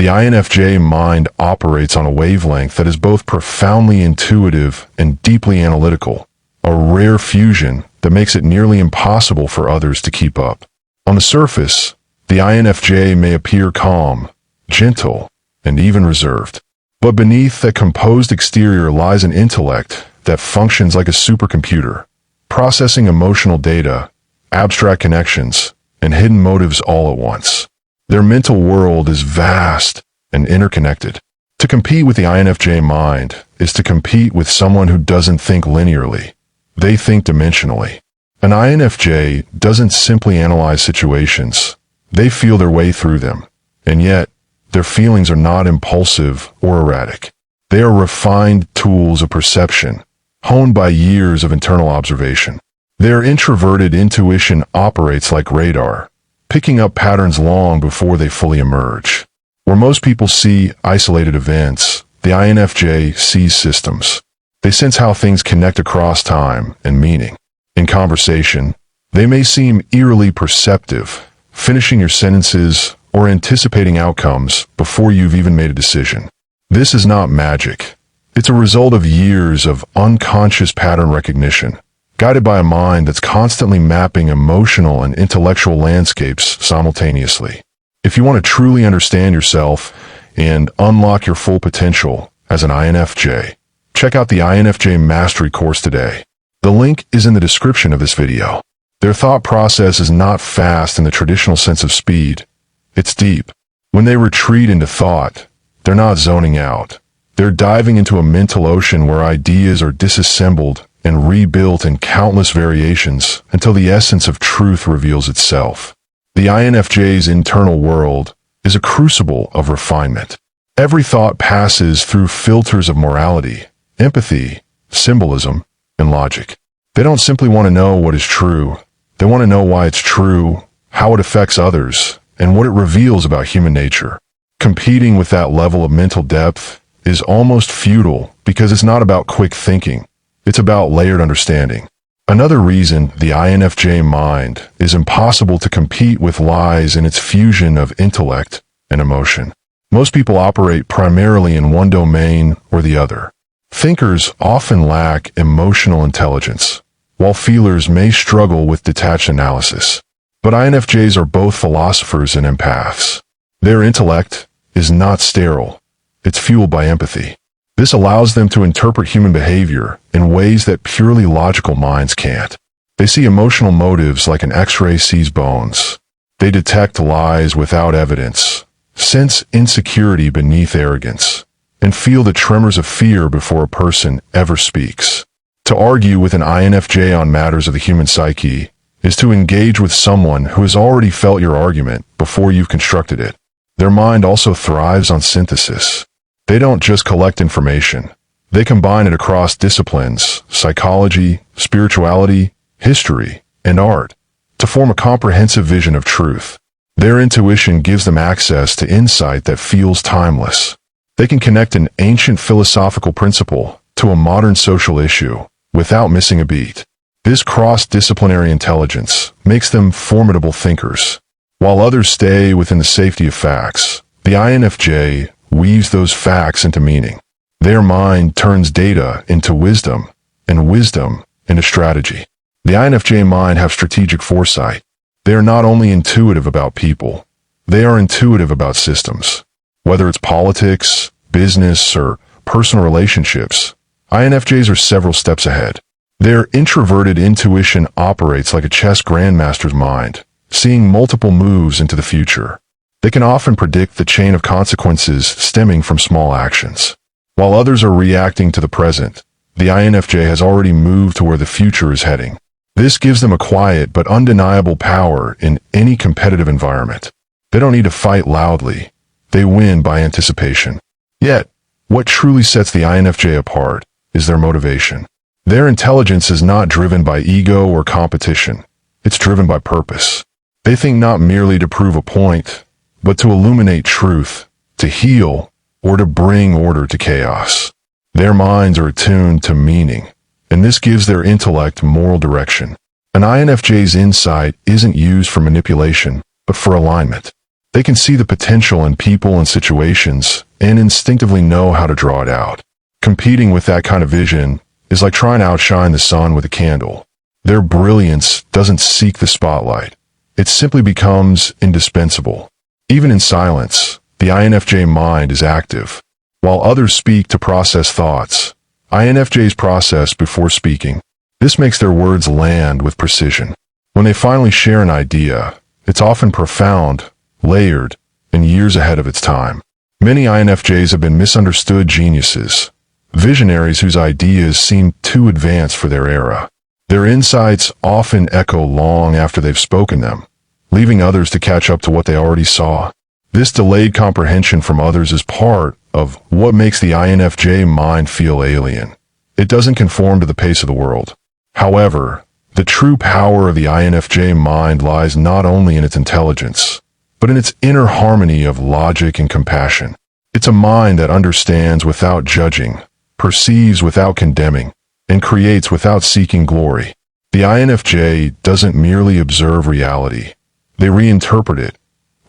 The INFJ mind operates on a wavelength that is both profoundly intuitive and deeply analytical, a rare fusion that makes it nearly impossible for others to keep up. On the surface, the INFJ may appear calm, gentle, and even reserved. But beneath that composed exterior lies an intellect that functions like a supercomputer, processing emotional data, abstract connections, and hidden motives all at once. Their mental world is vast and interconnected. To compete with the INFJ mind is to compete with someone who doesn't think linearly. They think dimensionally. An INFJ doesn't simply analyze situations. They feel their way through them. And yet, their feelings are not impulsive or erratic. They are refined tools of perception, honed by years of internal observation. Their introverted intuition operates like radar, picking up patterns long before they fully emerge. Where most people see isolated events, the INFJ sees systems. They sense how things connect across time and meaning. In conversation, they may seem eerily perceptive, finishing your sentences or anticipating outcomes before you've even made a decision. This is not magic. It's a result of years of unconscious pattern recognition, guided by a mind that's constantly mapping emotional and intellectual landscapes simultaneously. If you want to truly understand yourself and unlock your full potential as an INFJ, check out the INFJ Mastery course today. The link is in the description of this video. Their thought process is not fast in the traditional sense of speed. It's deep. When they retreat into thought, they're not zoning out. They're diving into a mental ocean where ideas are disassembled and rebuilt in countless variations until the essence of truth reveals itself. The INFJ's internal world is a crucible of refinement. Every thought passes through filters of morality, empathy, symbolism, and logic. They don't simply want to know what is true. They want to know why it's true, how it affects others, and what it reveals about human nature. Competing with that level of mental depth is almost futile because it's not about quick thinking. It's about layered understanding. Another reason the INFJ mind is impossible to compete with lies in its fusion of intellect and emotion. Most people operate primarily in one domain or the other. Thinkers often lack emotional intelligence, while feelers may struggle with detached analysis. But INFJs are both philosophers and empaths. Their intellect is not sterile. It's fueled by empathy. This allows them to interpret human behavior in ways that purely logical minds can't. They see emotional motives like an X-ray sees bones. They detect lies without evidence, sense insecurity beneath arrogance, and feel the tremors of fear before a person ever speaks. To argue with an INFJ on matters of the human psyche is to engage with someone who has already felt your argument before you've constructed it. Their mind also thrives on synthesis. They don't just collect information. They combine it across disciplines, psychology, spirituality, history, and art, to form a comprehensive vision of truth. Their intuition gives them access to insight that feels timeless. They can connect an ancient philosophical principle to a modern social issue without missing a beat. This cross-disciplinary intelligence makes them formidable thinkers. While others stay within the safety of facts, the INFJ weaves those facts into meaning. Their mind turns data into wisdom, and wisdom into strategy. The INFJ mind have strategic foresight. They are not only intuitive about people, they are intuitive about systems. Whether it's politics, business, or personal relationships, INFJs are several steps ahead. Their introverted intuition operates like a chess grandmaster's mind, seeing multiple moves into the future. They can often predict the chain of consequences stemming from small actions. While others are reacting to the present, the INFJ has already moved to where the future is heading. This gives them a quiet but undeniable power in any competitive environment. They don't need to fight loudly. They win by anticipation. Yet, what truly sets the INFJ apart is their motivation. Their intelligence is not driven by ego or competition. It's driven by purpose. They think not merely to prove a point, but to illuminate truth, to heal, or to bring order to chaos. Their minds are attuned to meaning, and this gives their intellect moral direction. An INFJ's insight isn't used for manipulation, but for alignment. They can see the potential in people and situations and instinctively know how to draw it out. Competing with that kind of vision is like trying to outshine the sun with a candle. Their brilliance doesn't seek the spotlight. It simply becomes indispensable. Even in silence, the INFJ mind is active. While others speak to process thoughts, INFJs process before speaking. This makes their words land with precision. When they finally share an idea, it's often profound, layered, and years ahead of its time. Many INFJs have been misunderstood geniuses, visionaries whose ideas seem too advanced for their era. Their insights often echo long after they've spoken them, leaving others to catch up to what they already saw. This delayed comprehension from others is part of what makes the INFJ mind feel alien. It doesn't conform to the pace of the world. However, the true power of the INFJ mind lies not only in its intelligence, but in its inner harmony of logic and compassion. It's a mind that understands without judging, perceives without condemning, and creates without seeking glory. The INFJ doesn't merely observe reality. They reinterpret it,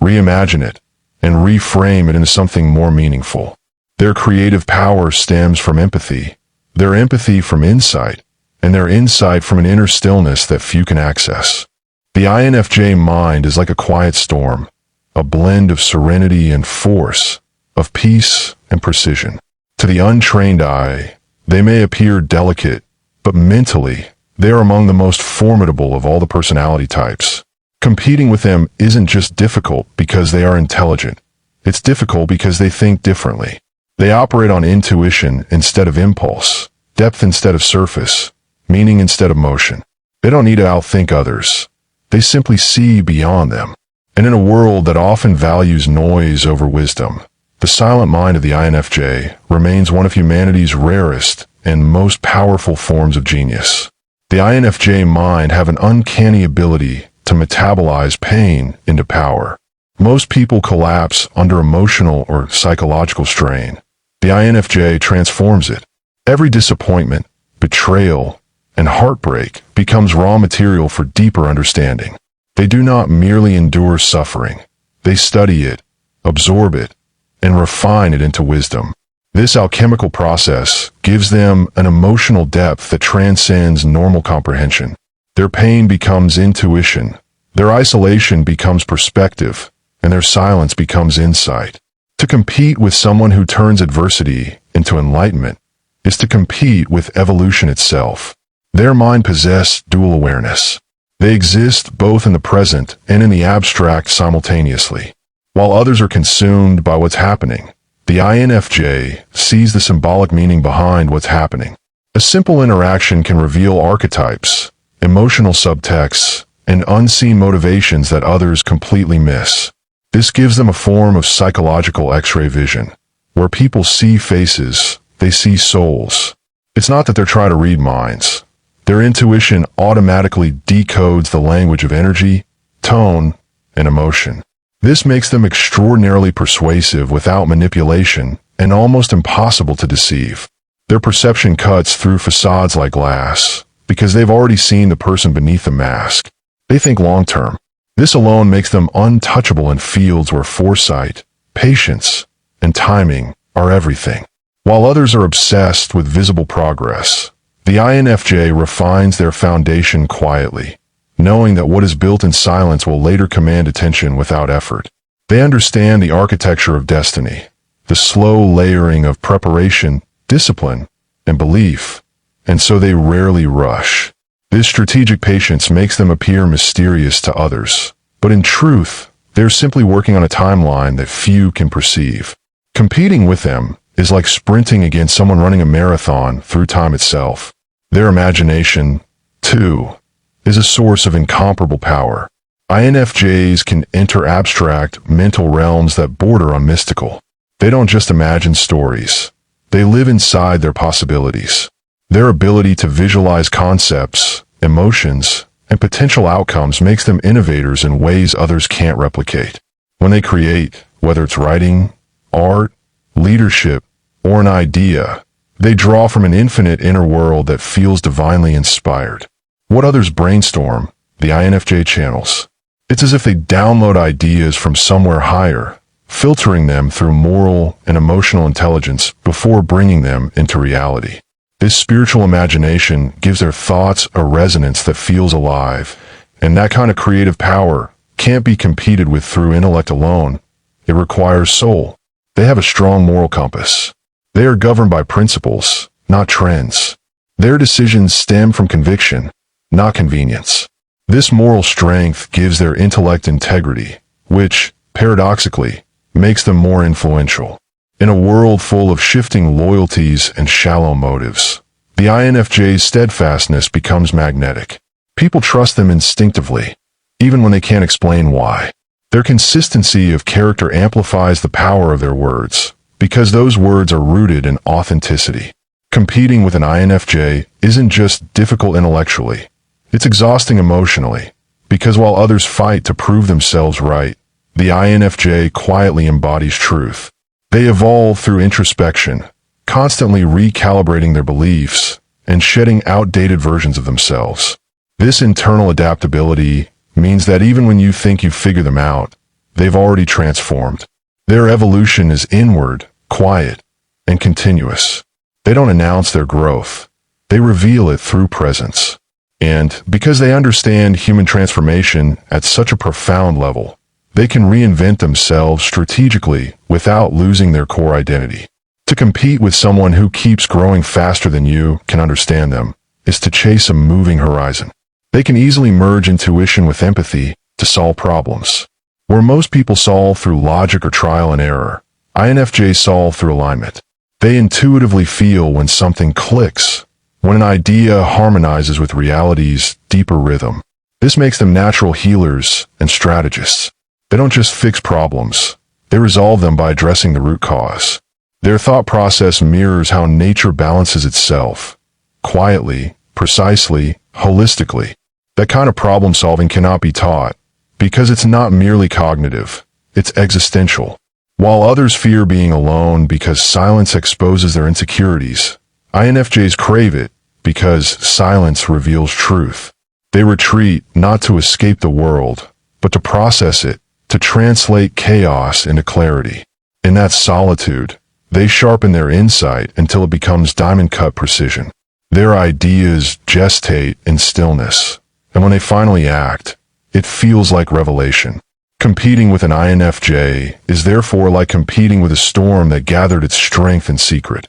reimagine it, and reframe it into something more meaningful. Their creative power stems from empathy, their empathy from insight, and their insight from an inner stillness that few can access. The INFJ mind is like a quiet storm, a blend of serenity and force, of peace and precision. To the untrained eye, they may appear delicate, but mentally, they are among the most formidable of all the personality types. Competing with them isn't just difficult because they are intelligent. It's difficult because they think differently. They operate on intuition instead of impulse, depth instead of surface, meaning instead of motion. They don't need to outthink others. They simply see beyond them. And in a world that often values noise over wisdom, the silent mind of the INFJ remains one of humanity's rarest and most powerful forms of genius. The INFJ mind have an uncanny ability to metabolize pain into power. Most people collapse under emotional or psychological strain. The INFJ transforms it. Every disappointment, betrayal, and heartbreak becomes raw material for deeper understanding. They do not merely endure suffering. They study it, absorb it, and refine it into wisdom. This alchemical process gives them an emotional depth that transcends normal comprehension. Their pain becomes intuition, their isolation becomes perspective, and their silence becomes insight. To compete with someone who turns adversity into enlightenment is to compete with evolution itself. Their mind possesses dual awareness. They exist both in the present and in the abstract simultaneously. While others are consumed by what's happening, the INFJ sees the symbolic meaning behind what's happening. A simple interaction can reveal archetypes, emotional subtexts, and unseen motivations that others completely miss. This gives them a form of psychological X-ray vision. Where people see faces, they see souls. It's not that they're trying to read minds. Their intuition automatically decodes the language of energy, tone, and emotion. This makes them extraordinarily persuasive without manipulation and almost impossible to deceive. Their perception cuts through facades like glass because they've already seen the person beneath the mask. They think long-term. This alone makes them untouchable in fields where foresight, patience, and timing are everything. While others are obsessed with visible progress, the INFJ refines their foundation quietly, knowing that what is built in silence will later command attention without effort. They understand the architecture of destiny, the slow layering of preparation, discipline, and belief, and so they rarely rush. This strategic patience makes them appear mysterious to others, but in truth, they're simply working on a timeline that few can perceive. Competing with them is like sprinting against someone running a marathon through time itself. Their imagination, too, is a source of incomparable power. INFJs can enter abstract mental realms that border on mystical. They don't just imagine stories. They live inside their possibilities. Their ability to visualize concepts, emotions, and potential outcomes makes them innovators in ways others can't replicate. When they create, whether it's writing, art, leadership, or an idea, they draw from an infinite inner world that feels divinely inspired. What others brainstorm, the INFJ channels. It's as if they download ideas from somewhere higher, filtering them through moral and emotional intelligence before bringing them into reality. This spiritual imagination gives their thoughts a resonance that feels alive, and that kind of creative power can't be competed with through intellect alone. It requires soul. They have a strong moral compass. They are governed by principles, not trends. Their decisions stem from conviction, not convenience. This moral strength gives their intellect integrity, which, paradoxically, makes them more influential. In a world full of shifting loyalties and shallow motives, the INFJ's steadfastness becomes magnetic. People trust them instinctively, even when they can't explain why. Their consistency of character amplifies the power of their words, because those words are rooted in authenticity. Competing with an INFJ isn't just difficult intellectually, it's exhausting emotionally, because while others fight to prove themselves right, the INFJ quietly embodies truth. They evolve through introspection, constantly recalibrating their beliefs and shedding outdated versions of themselves. This internal adaptability means that even when you think you've figured them out, they've already transformed. Their evolution is inward, quiet, and continuous. They don't announce their growth. They reveal it through presence. And because they understand human transformation at such a profound level, they can reinvent themselves strategically without losing their core identity. To compete with someone who keeps growing faster than you can understand them is to chase a moving horizon. They can easily merge intuition with empathy to solve problems. Where most people solve through logic or trial and error, INFJs solve through alignment. They intuitively feel when something clicks, when an idea harmonizes with reality's deeper rhythm. This makes them natural healers and strategists. They don't just fix problems, they resolve them by addressing the root cause. Their thought process mirrors how nature balances itself, quietly, precisely, holistically. That kind of problem solving cannot be taught, because it's not merely cognitive, it's existential. While others fear being alone because silence exposes their insecurities, INFJs crave it because silence reveals truth. They retreat not to escape the world, but to process it, to translate chaos into clarity. In that solitude, they sharpen their insight until it becomes diamond-cut precision. Their ideas gestate in stillness, and when they finally act, it feels like revelation. Competing with an INFJ is therefore like competing with a storm that gathered its strength in secret.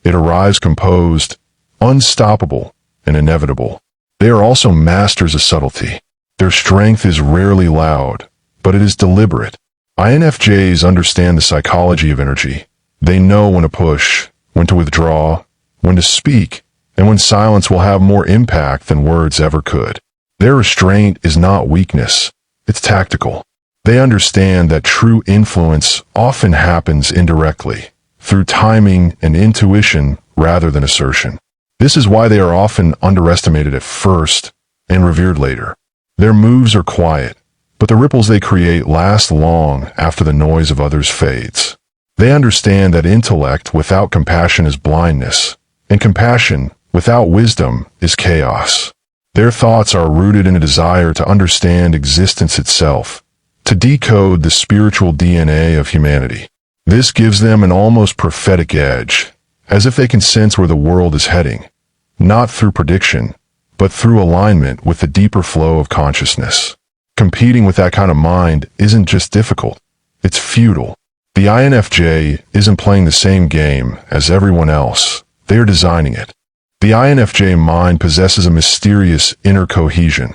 It arrives composed, unstoppable, and inevitable. They are also masters of subtlety. Their strength is rarely loud, but it is deliberate. INFJs understand the psychology of energy. They know when to push, when to withdraw, when to speak, and when silence will have more impact than words ever could. Their restraint is not weakness, it's tactical. They understand that true influence often happens indirectly, through timing and intuition rather than assertion. This is why they are often underestimated at first and revered later. Their moves are quiet, but the ripples they create last long after the noise of others fades. They understand that intellect without compassion is blindness, and compassion without wisdom is chaos. Their thoughts are rooted in a desire to understand existence itself, to decode the spiritual DNA of humanity. This gives them an almost prophetic edge, as if they can sense where the world is heading, not through prediction, but through alignment with the deeper flow of consciousness. Competing with that kind of mind isn't just difficult, it's futile. The INFJ isn't playing the same game as everyone else, they are designing it. The INFJ mind possesses a mysterious inner cohesion,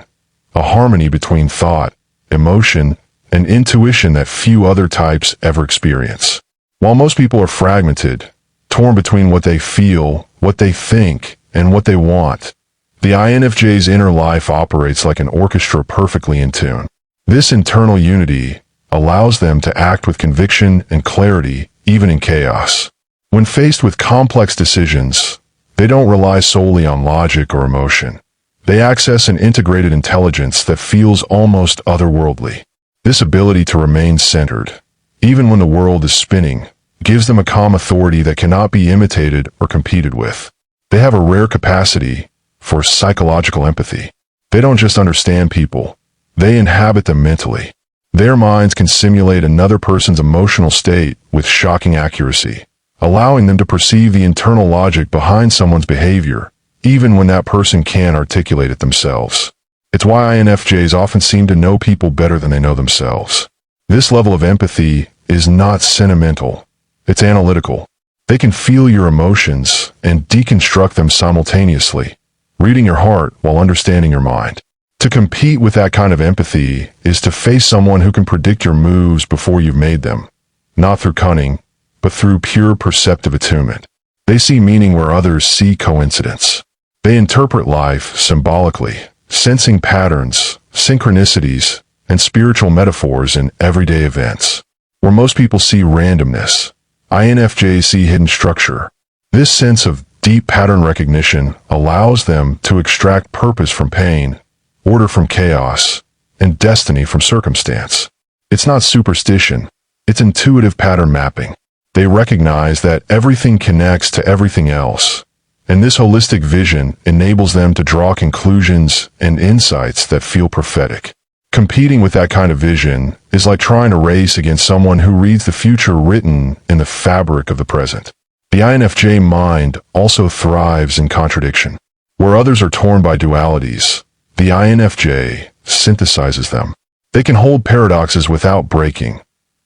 a harmony between thought, emotion, and intuition that few other types ever experience. While most people are fragmented, torn between what they feel, what they think, and what they want, the INFJ's inner life operates like an orchestra perfectly in tune. This internal unity allows them to act with conviction and clarity even in chaos. When faced with complex decisions, they don't rely solely on logic or emotion. They access an integrated intelligence that feels almost otherworldly. This ability to remain centered, even when the world is spinning, gives them a calm authority that cannot be imitated or competed with. They have a rare capacity for psychological empathy. They don't just understand people, They inhabit them mentally. Their minds can simulate another person's emotional state with shocking accuracy, allowing them to perceive the internal logic behind someone's behavior, even when that person can't articulate it themselves. It's why INFJs often seem to know people better than they know themselves. This level of empathy is not sentimental. It's analytical. They can feel your emotions and deconstruct them simultaneously, reading your heart while understanding your mind. To compete with that kind of empathy is to face someone who can predict your moves before you've made them, not through cunning, but through pure perceptive attunement. They see meaning where others see coincidence. They interpret life symbolically, sensing patterns, synchronicities, and spiritual metaphors in everyday events. Where most people see randomness, INFJs see hidden structure. This sense of deep pattern recognition allows them to extract purpose from pain, order from chaos, and destiny from circumstance. It's not superstition, it's intuitive pattern mapping. They recognize that everything connects to everything else, and this holistic vision enables them to draw conclusions and insights that feel prophetic. Competing with that kind of vision is like trying to race against someone who reads the future written in the fabric of the present. The INFJ mind also thrives in contradiction. Where others are torn by dualities, the INFJ synthesizes them. They can hold paradoxes without breaking.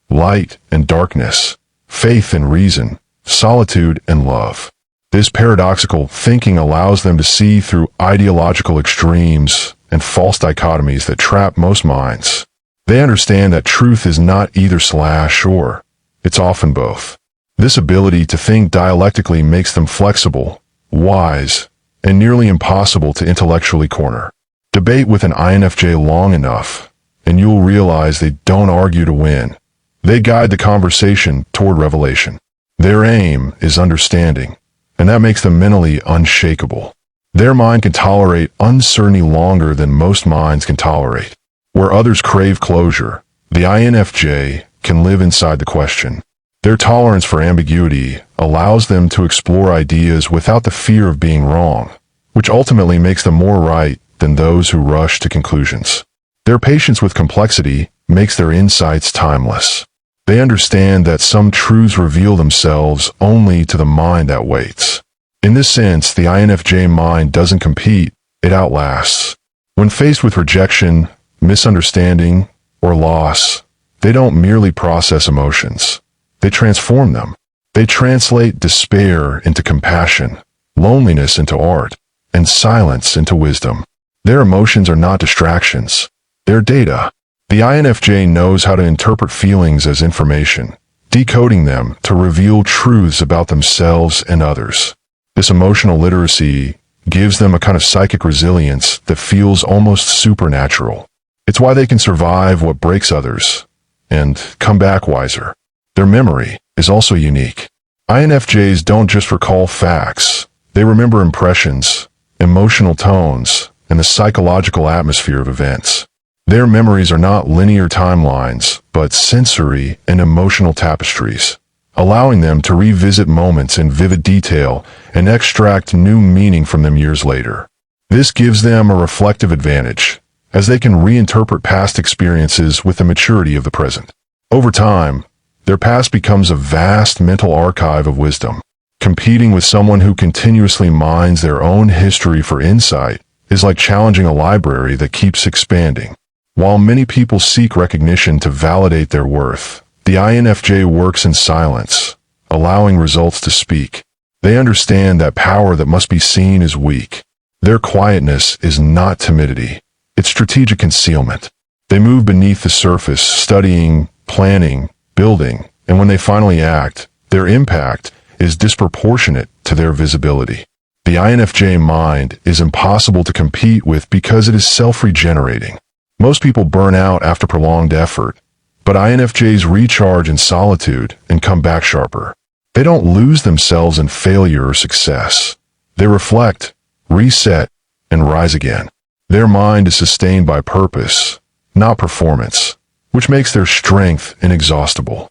Light and darkness, faith and reason, solitude and love. This paradoxical thinking allows them to see through ideological extremes and false dichotomies that trap most minds. They understand that truth is not either/or, it's often both. This ability to think dialectically makes them flexible, wise, and nearly impossible to intellectually corner. Debate with an INFJ long enough, and you'll realize they don't argue to win. They guide the conversation toward revelation. Their aim is understanding, and that makes them mentally unshakable. Their mind can tolerate uncertainty longer than most minds can tolerate. Where others crave closure, the INFJ can live inside the question. Their tolerance for ambiguity allows them to explore ideas without the fear of being wrong, which ultimately makes them more right than those who rush to conclusions. Their patience with complexity makes their insights timeless. They understand that some truths reveal themselves only to the mind that waits. In this sense, the INFJ mind doesn't compete, it outlasts. When faced with rejection, misunderstanding, or loss, they don't merely process emotions. They transform them. They translate despair into compassion, loneliness into art, and silence into wisdom. Their emotions are not distractions. They're data. The INFJ knows how to interpret feelings as information, decoding them to reveal truths about themselves and others. This emotional literacy gives them a kind of psychic resilience that feels almost supernatural. It's why they can survive what breaks others and come back wiser. Their memory is also unique. INFJs don't just recall facts. They remember impressions, emotional tones, and the psychological atmosphere of events. Their memories are not linear timelines, but sensory and emotional tapestries, allowing them to revisit moments in vivid detail and extract new meaning from them years later. This gives them a reflective advantage, as they can reinterpret past experiences with the maturity of the present. Over time, their past becomes a vast mental archive of wisdom. Competing with someone who continuously mines their own history for insight is like challenging a library that keeps expanding. While many people seek recognition to validate their worth, the INFJ works in silence, allowing results to speak. They understand that power that must be seen is weak. Their quietness is not timidity, it's strategic concealment. They move beneath the surface, studying, planning, building, and when they finally act, their impact is disproportionate to their visibility. The INFJ mind is impossible to compete with because it is self-regenerating. Most people burn out after prolonged effort, but INFJs recharge in solitude and come back sharper. They don't lose themselves in failure or success. They reflect, reset, and rise again. Their mind is sustained by purpose, not performance, which makes their strength inexhaustible.